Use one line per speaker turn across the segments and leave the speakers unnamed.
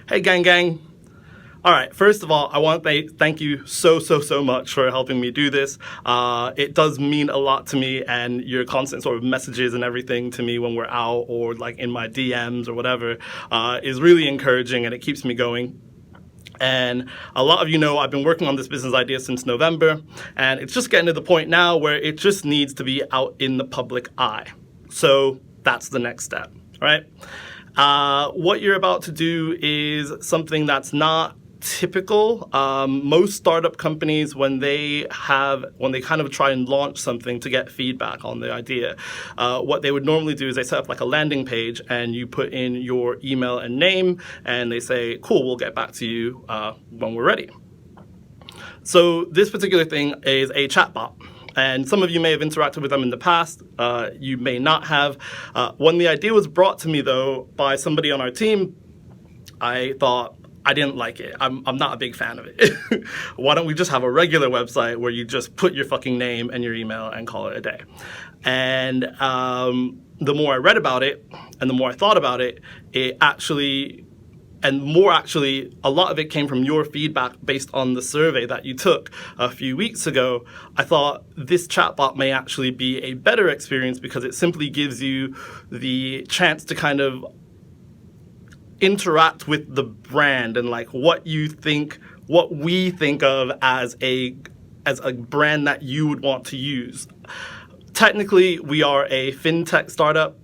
Hey, gang, gang. All right, first of all, I want to thank you so much for helping me do this. It does mean a lot to me, and your constant sort of messages and everything to me when we're out or like in my DMs or whatever is really encouraging, and it keeps me going. And a lot of you know I've been working on this business idea since November, and it's just getting to the point now where it just needs to be out in the public eye. So that's the next step, right? What you're about to do is something that's not typical. Most startup companies, when they kind of try and launch something to get feedback on the idea, what they would normally do is they set up like a landing page and you put in your email and name and they say, cool, we'll get back to you when we're ready. So this particular thing is a chatbot. And some of you may have interacted with them in the past. You may not have. When the idea was brought to me, though, by somebody on our team, I thought, I didn't like it. I'm not a big fan of it. Why don't we just have a regular website where you just put your fucking name and your email and call it a day? And the more I read about it and the more I thought about it, a lot of it came from your feedback based on the survey that you took a few weeks ago. I thought this chatbot may actually be a better experience because it simply gives you the chance to kind of interact with the brand and like what we think of as a brand that you would want to use. Technically, we are a fintech startup,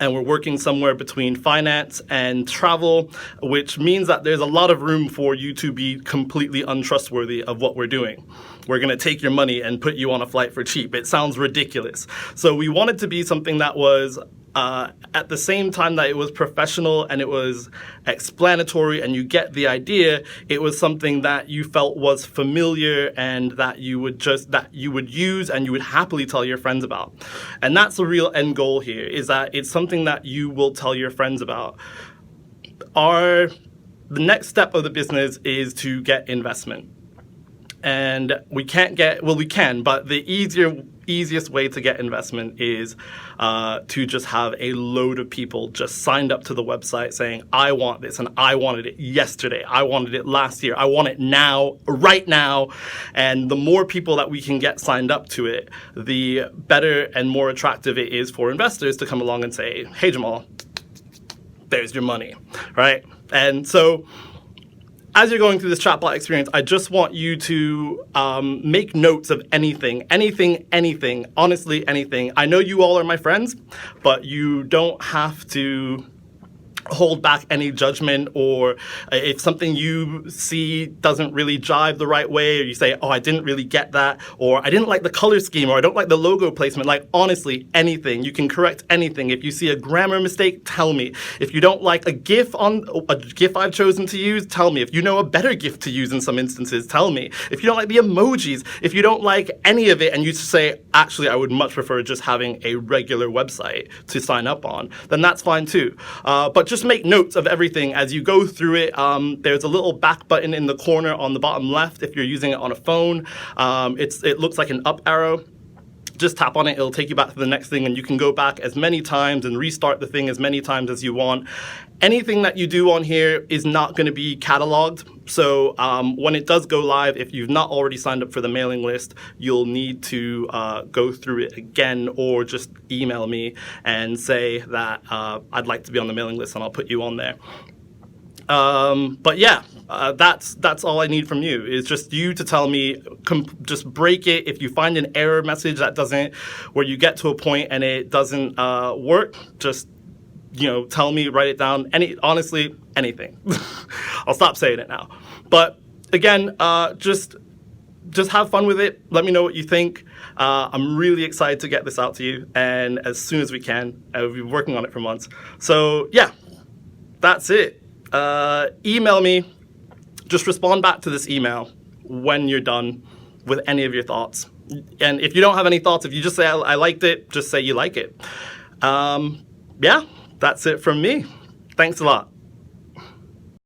and we're working somewhere between finance and travel, which means that there's a lot of room for you to be completely untrustworthy of what we're doing. We're going to take your money and put you on a flight for cheap. It sounds ridiculous. So we wanted to be something that was at the same time that it was professional and it was explanatory and you get the idea, it was something that you felt was familiar and that you would use and you would happily tell your friends about. And that's the real end goal here, is that it's something that you will tell your friends about. The next step of the business is to get investment. And we can, but the easiest way to get investment is to just have a load of people just signed up to the website saying, I want this, and I wanted it yesterday, I wanted it last year, I want it now, right now. And the more people that we can get signed up to it, the better and more attractive it is for investors to come along and say, hey, Jamal, there's your money, right? And so as you're going through this chatbot experience, I just want you to make notes of anything, honestly, anything. I know you all are my friends, but you don't have to hold back any judgment, or if something you see doesn't really jive the right way, or you say, oh, I didn't really get that, or I didn't like the color scheme, or I don't like the logo placement. Like, honestly, anything. You can correct anything. If you see a grammar mistake, tell me. If you don't like a GIF I've chosen to use, tell me. If you know a better GIF to use in some instances, tell me. If you don't like the emojis, if you don't like any of it, and you say, actually, I would much prefer just having a regular website to sign up on, then that's fine too. But just make notes of everything as you go through it. There's a little back button in the corner on the bottom left if you're using it on a phone. It looks like an up arrow. Just tap on it, it'll take you back to the next thing, and you can go back as many times and restart the thing as many times as you want. Anything that you do on here is not going to be cataloged. So when it does go live, if you've not already signed up for the mailing list, you'll need to go through it again, or just email me and say that I'd like to be on the mailing list, and I'll put you on there. But yeah, that's all I need from you, is just you to tell me, just break it. If you find an error message where you get to a point and it doesn't work, just tell me, write it down. Honestly, anything. I'll stop saying it now. But again, just have fun with it. Let me know what you think. I'm really excited to get this out to you, and as soon as we can. We've been working on it for months. So yeah, that's it. Email me. Just respond back to this email when you're done with any of your thoughts. And if you don't have any thoughts, if you just say I liked it, just say you like it. Yeah, that's it from me. Thanks a lot.